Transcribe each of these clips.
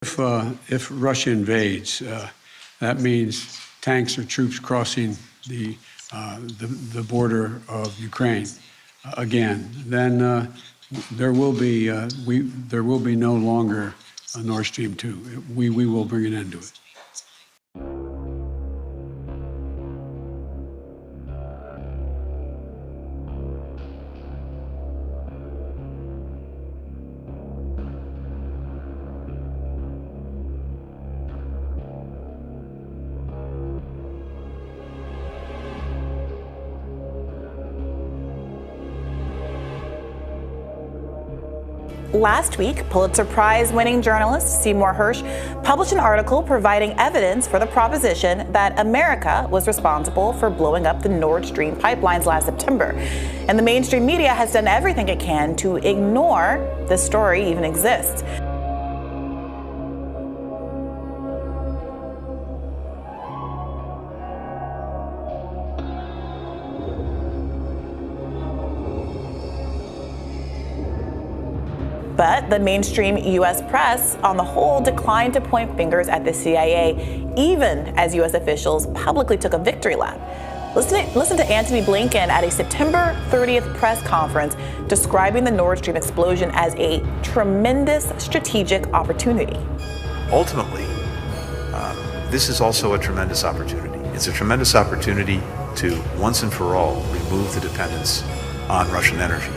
If Russia invades, that means tanks or troops crossing the border of Ukraine again. Then there will be no longer a Nord Stream 2. We will bring an end to it. Last week, Pulitzer Prize-winning journalist Seymour Hersh published an article providing evidence for the proposition that America was responsible for blowing up the Nord Stream pipelines last September. And the mainstream media has done everything it can to ignore this story even exists. But the mainstream U.S. press, on the whole, declined to point fingers at the CIA, even as U.S. officials publicly took a victory lap. Listen to Antony Blinken at a September 30th press conference describing the Nord Stream explosion as a tremendous strategic opportunity. Ultimately, this is also a tremendous opportunity. It's a tremendous opportunity to, once and for all, remove the dependence on Russian energy,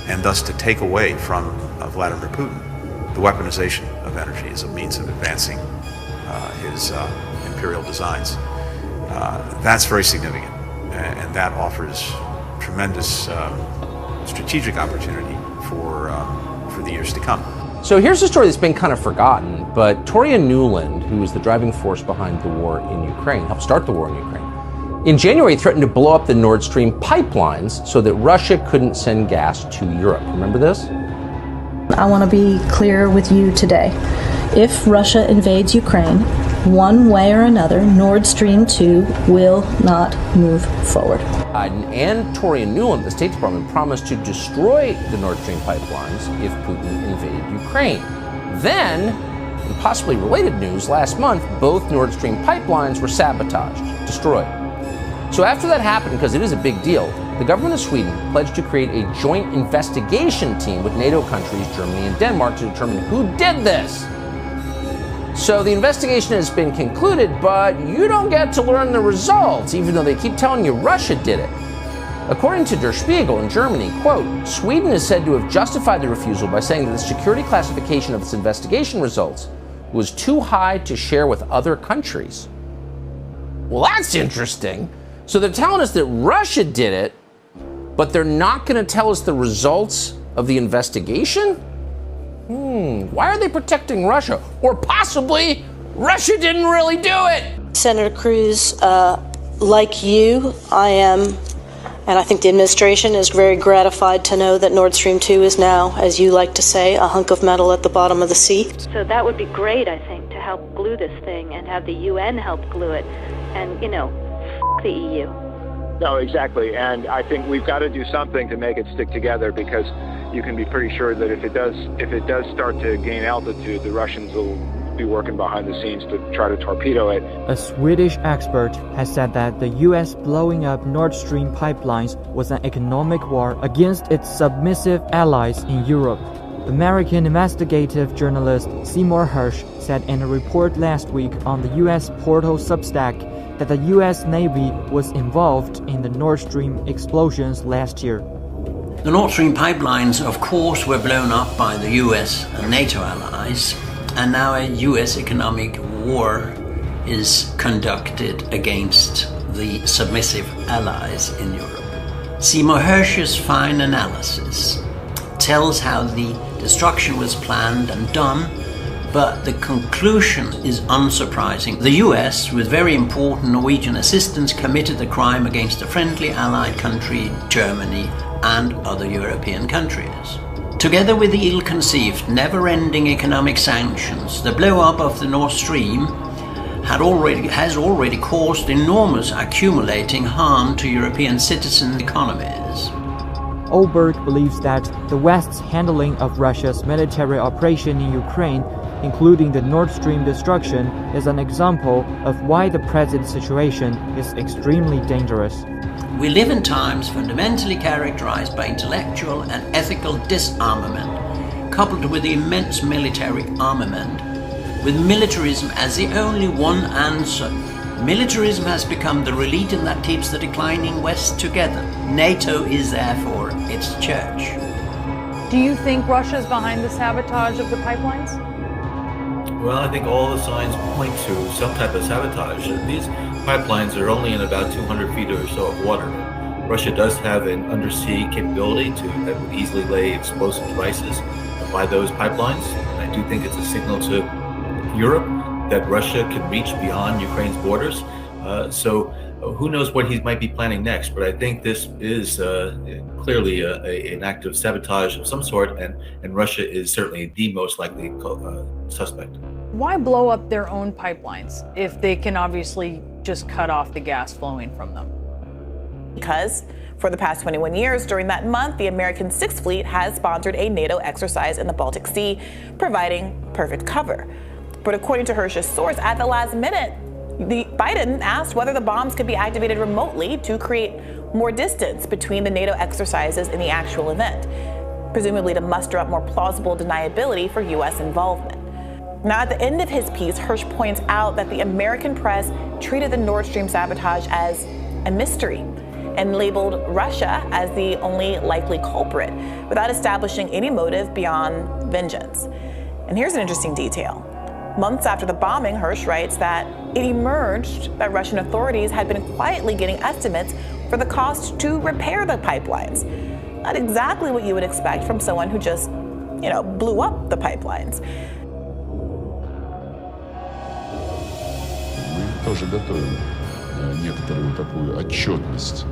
and thus to take away from Vladimir Putin the weaponization of energy as a means of advancing his imperial designs. That's very significant, and that offers tremendous strategic opportunity for the years to come. So here's a story that's been kind of forgotten, but Toria Nuland, who was the driving force behind the war in Ukraine, helped start the war in Ukraine, in January threatened to blow up the Nord Stream pipelines so that Russia couldn't send gas to Europe. Remember this? I want to be clear with you today. If Russia invades Ukraine, one way or another, Nord Stream 2 will not move forward. Biden and Toria Nuland, the State Department, promised to destroy the Nord Stream pipelines if Putin invaded Ukraine. Then, in possibly related news, last month, both Nord Stream pipelines were sabotaged, destroyed. So after that happened, because it is a big deal, the government of Sweden pledged to create a joint investigation team with NATO countries, Germany and Denmark, to determine who did this. So the investigation has been concluded, but you don't get to learn the results, even though they keep telling you Russia did it. According to Der Spiegel in Germany, quote, Sweden is said to have justified the refusal by saying that the security classification of its investigation results was too high to share with other countries. Well, that's interesting. So they're telling us that Russia did it, but they're not going to tell us the results of the investigation? Why are they protecting Russia? Or possibly, Russia didn't really do it! Senator Cruz, like you, I am, and I think the administration is very gratified to know that Nord Stream 2 is now, as you like to say, a hunk of metal at the bottom of the sea. So that would be great, I think, to help glue this thing and have the UN help glue it. And, you know, the EU. No, exactly. And I think we've got to do something to make it stick together, because you can be pretty sure that if it does start to gain altitude, the Russians will be working behind the scenes to try to torpedo it. A Swedish expert has said that the U.S. blowing up Nord Stream pipelines was an economic war against its submissive allies in Europe. American investigative journalist Seymour Hersh said in a report last week on the U.S. portal Substack that the U.S. Navy was involved in the Nord Stream explosions last year. The Nord Stream pipelines, of course, were blown up by the US and NATO allies, and now a US economic war is conducted against the submissive allies in Europe. Seymour Hersh's fine analysis tells how the destruction was planned and done, but the conclusion is unsurprising. The US, with very important Norwegian assistance, committed the crime against a friendly allied country, Germany, and other European countries. Together with the ill-conceived, never-ending economic sanctions, the blow-up of the Nord Stream has already caused enormous accumulating harm to European citizen economies. Oberg believes that the West's handling of Russia's military operation in Ukraine including the Nord Stream destruction, is an example of why the present situation is extremely dangerous. We live in times fundamentally characterized by intellectual and ethical disarmament, coupled with immense military armament, with militarism as the only one answer. Militarism has become the religion that keeps the declining West together. NATO is therefore its church. Do you think Russia's behind the sabotage of the pipelines? Well, I think all the signs point to some type of sabotage. These pipelines are only in about 200 feet or so of water. Russia does have an undersea capability that would easily lay explosive devices by those pipelines. And I do think it's a signal to Europe that Russia can reach beyond Ukraine's borders. So who knows what he might be planning next, but I think this is clearly an act of sabotage of some sort, and Russia is certainly the most likely suspect. Why blow up their own pipelines if they can obviously just cut off the gas flowing from them? Because for the past 21 years, during that month, the American Sixth Fleet has sponsored a NATO exercise in the Baltic Sea, providing perfect cover. But according to Hirsch's source, at the last minute, Biden asked whether the bombs could be activated remotely to create more distance between the NATO exercises and the actual event, presumably to muster up more plausible deniability for U.S. involvement. Now, at the end of his piece, Hirsch points out that the American press treated the Nord Stream sabotage as a mystery and labeled Russia as the only likely culprit without establishing any motive beyond vengeance. And here's an interesting detail. Months after the bombing, Hirsch writes that it emerged that Russian authorities had been quietly getting estimates for the cost to repair the pipelines. Not exactly what you would expect from someone who just, blew up the pipelines. Мы тоже готовим некоторую такую отчетность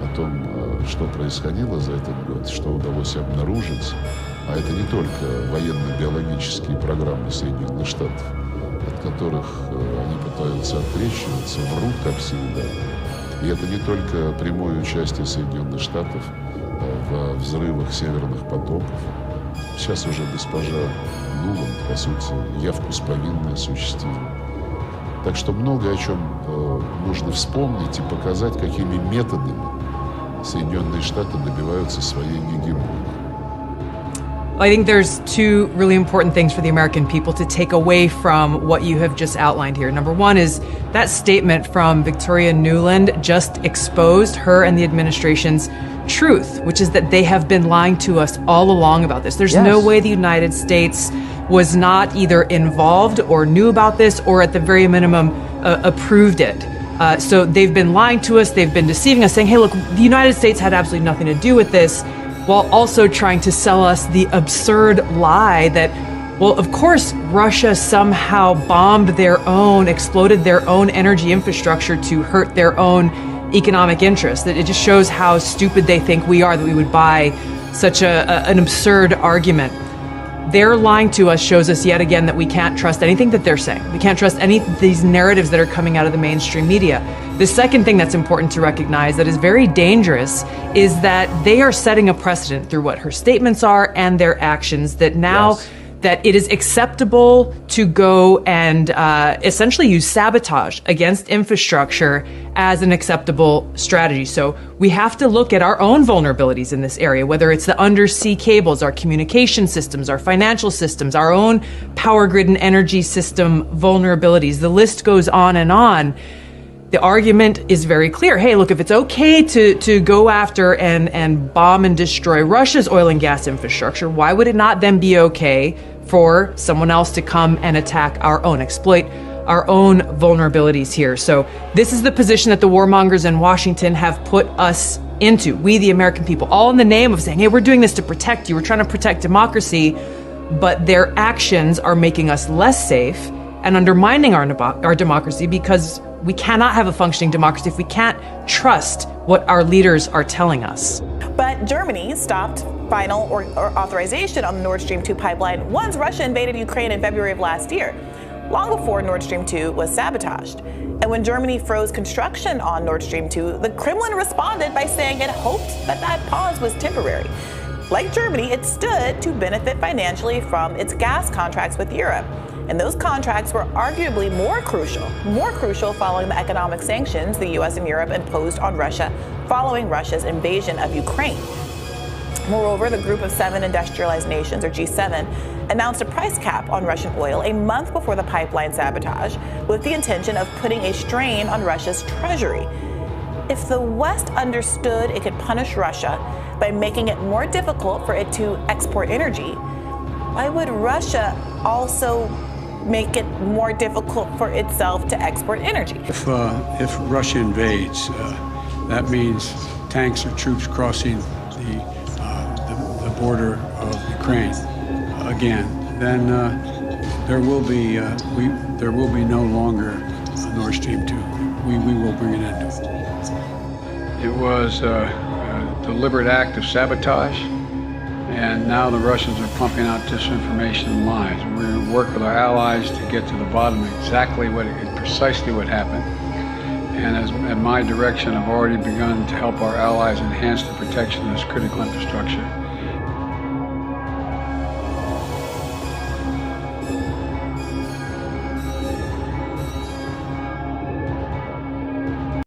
о том, что происходило за этот год, что удалось обнаружить. А это не только военно-биологические программы Соединенных Штатов, от которых они пытаются открещиваться, врут как всегда. И это не только прямое участие Соединенных Штатов в взрывах северных потоков. Сейчас уже госпожа Нуланд, по сути, явку с повинной осуществила. Так что много о чем нужно вспомнить и показать, какими методами Соединенные Штаты добиваются своей гегемонии. I think there's two really important things for the American people to take away from what you have just outlined here. Number one is that statement from Victoria Nuland just exposed her and the administration's truth, which is that they have been lying to us all along about this. There's no way the United States was not either involved or knew about this or at the very minimum approved it. So they've been lying to us, they've been deceiving us, saying, hey, look, the United States had absolutely nothing to do with this, while also trying to sell us the absurd lie that, well, of course, Russia somehow bombed their own, exploded their own energy infrastructure to hurt their own economic interests. That it just shows how stupid they think we are that we would buy such an absurd argument. Their lying to us shows us yet again that we can't trust anything that they're saying. We can't trust any of these narratives that are coming out of the mainstream media. The second thing that's important to recognize that is very dangerous is that they are setting a precedent through what her statements are and their actions that now that it is acceptable to go and essentially use sabotage against infrastructure as an acceptable strategy. So we have to look at our own vulnerabilities in this area, whether it's the undersea cables, our communication systems, our financial systems, our own power grid and energy system vulnerabilities. The list goes on and on. The argument is very clear. Hey, look, if it's okay to go after and bomb and destroy Russia's oil and gas infrastructure, why would it not then be okay for someone else to come and attack our own, exploit our own vulnerabilities here? So this is the position that the warmongers in Washington have put us into, we the American people, all in the name of saying, hey, we're doing this to protect you, we're trying to protect democracy, but their actions are making us less safe and undermining our democracy, because we cannot have a functioning democracy if we can't trust what our leaders are telling us. But Germany stopped final or authorization on the Nord Stream 2 pipeline once Russia invaded Ukraine in February of last year, long before Nord Stream 2 was sabotaged. And when Germany froze construction on Nord Stream 2, the Kremlin responded by saying it hoped that pause was temporary. Like Germany, it stood to benefit financially from its gas contracts with Europe. And those contracts were arguably more crucial following the economic sanctions the U.S. and Europe imposed on Russia following Russia's invasion of Ukraine. Moreover, the Group of Seven Industrialized Nations, or G7, announced a price cap on Russian oil a month before the pipeline sabotage, with the intention of putting a strain on Russia's treasury. If the West understood it could punish Russia by making it more difficult for it to export energy, why would Russia also make it more difficult for itself to export energy? If Russia invades, that means tanks or troops crossing the border of Ukraine again. Then there will be no longer Nord Stream 2. We will bring an end to it. It was a deliberate act of sabotage, and now the Russians are pumping out disinformation and lies. We're going to work with our allies to get to the bottom of precisely what happened. And at my direction, I've already begun to help our allies enhance the protection of this critical infrastructure.